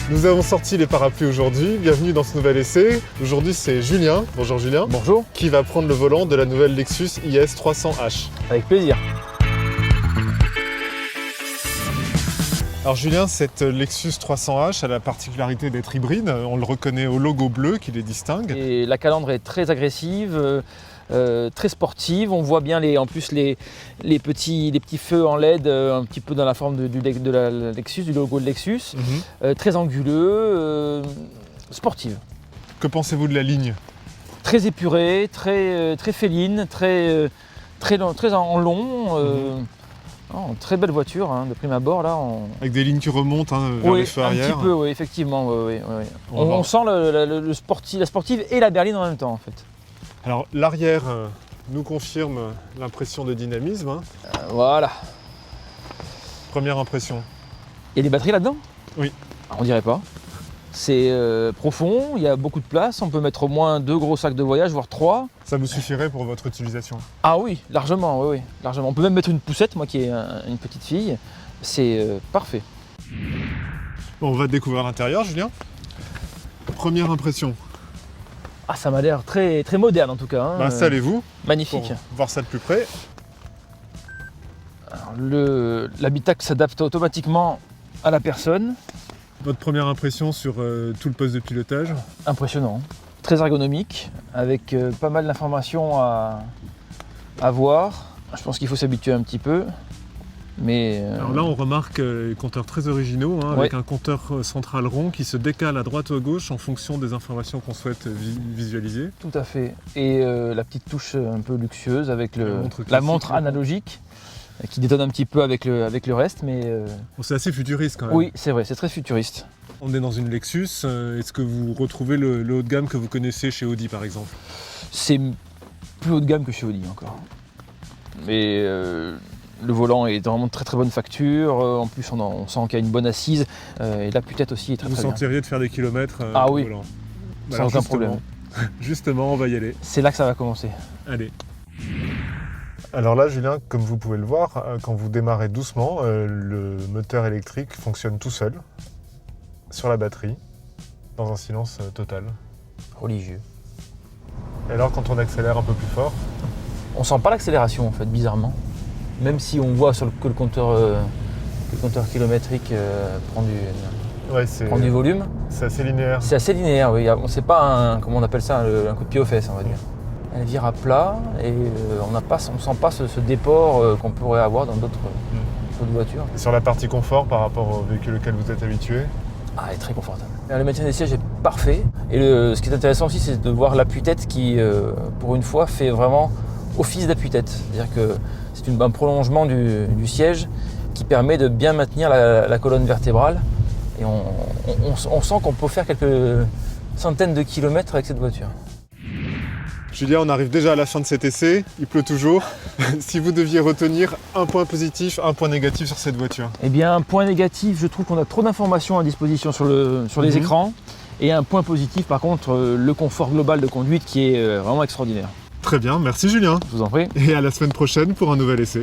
Nous avons sorti les parapluies aujourd'hui, bienvenue dans ce nouvel essai. Aujourd'hui c'est Julien, bonjour Julien. Bonjour. Qui va prendre le volant de la nouvelle Lexus IS 300H. Avec plaisir. Alors Julien, cette Lexus 300H a la particularité d'être hybride, on le reconnaît au logo bleu qui les distingue. Et la calandre est très agressive, très sportive. On voit bien en plus les petits feux en LED un petit peu dans la forme de la Lexus, du logo de Lexus. Très anguleux, sportive. Que pensez-vous de la ligne? Très épurée, très féline, très en long. Très belle voiture, hein, de prime abord. Là, Avec des lignes qui remontent vers les feux arrière. Un petit peu, oui, effectivement. Oui. On sent la sportive et la berline en même temps, en fait. Alors, l'arrière nous confirme l'impression de dynamisme. Voilà. Première impression. Il y a des batteries là-dedans? Oui. Alors, on dirait pas. C'est profond, il y a beaucoup de place. On peut mettre au moins 2 gros sacs de voyage, voire 3. Ça vous suffirait pour votre utilisation? Ah oui, largement, oui, largement. On peut même mettre une poussette, moi qui ai une petite fille. C'est parfait. Bon, on va découvrir l'intérieur, Julien. Première impression. Ah, ça m'a l'air très moderne en tout cas. Hein. Installez-vous. Magnifique. Pour voir ça de plus près. L'habitacle s'adapte automatiquement à la personne. Votre première impression sur tout le poste de pilotage? Impressionnant. Très ergonomique, avec pas mal d'informations à voir. Je pense qu'il faut s'habituer un petit peu. Mais Alors là, on remarque les compteurs très originaux, avec un compteur central rond qui se décale à droite ou à gauche en fonction des informations qu'on souhaite visualiser. Tout à fait. Et la petite touche un peu luxueuse avec la montre analogique qui détonne un petit peu avec le reste. Mais c'est assez futuriste quand même. Oui, c'est vrai, c'est très futuriste. On est dans une Lexus. Est-ce que vous retrouvez le haut de gamme que vous connaissez chez Audi par exemple? C'est plus haut de gamme que chez Audi encore. Mais le volant est vraiment de très bonne facture. En plus, on sent qu'il y a une bonne assise. Et la tue-tête aussi est très bien. Vous sentiriez de faire des kilomètres Ah oui, volant. Sans aucun problème. Justement, on va y aller. C'est là que ça va commencer. Allez. Alors là, Julien, comme vous pouvez le voir, quand vous démarrez doucement, le moteur électrique fonctionne tout seul, sur la batterie, dans un silence total. Religieux. Et alors, quand on accélère un peu plus fort? On sent pas l'accélération, en fait, bizarrement. Même si on voit que le compteur kilométrique prend du volume. C'est assez linéaire. C'est assez linéaire, oui. C'est pas comment on appelle ça, un coup de pied aux fesses, on va dire. Elle vire à plat et on sent pas ce déport qu'on pourrait avoir dans d'autres voitures. Et sur la partie confort par rapport au véhicule auquel vous êtes habitué? Ah, elle est très confortable. Le maintien des sièges est parfait. Et ce qui est intéressant aussi, c'est de voir l'appui-tête qui, pour une fois, fait vraiment office d'appui-tête. C'est-à-dire que c'est un prolongement du siège qui permet de bien maintenir la colonne vertébrale. Et on sent qu'on peut faire quelques centaines de kilomètres avec cette voiture. Julien, on arrive déjà à la fin de cet essai, il pleut toujours. Si vous deviez retenir un point positif, un point négatif sur cette voiture? Eh bien, un point négatif, je trouve qu'on a trop d'informations à disposition sur les écrans. Et un point positif, par contre, le confort global de conduite qui est vraiment extraordinaire. Très bien, merci Julien. Je vous en prie. Et à la semaine prochaine pour un nouvel essai.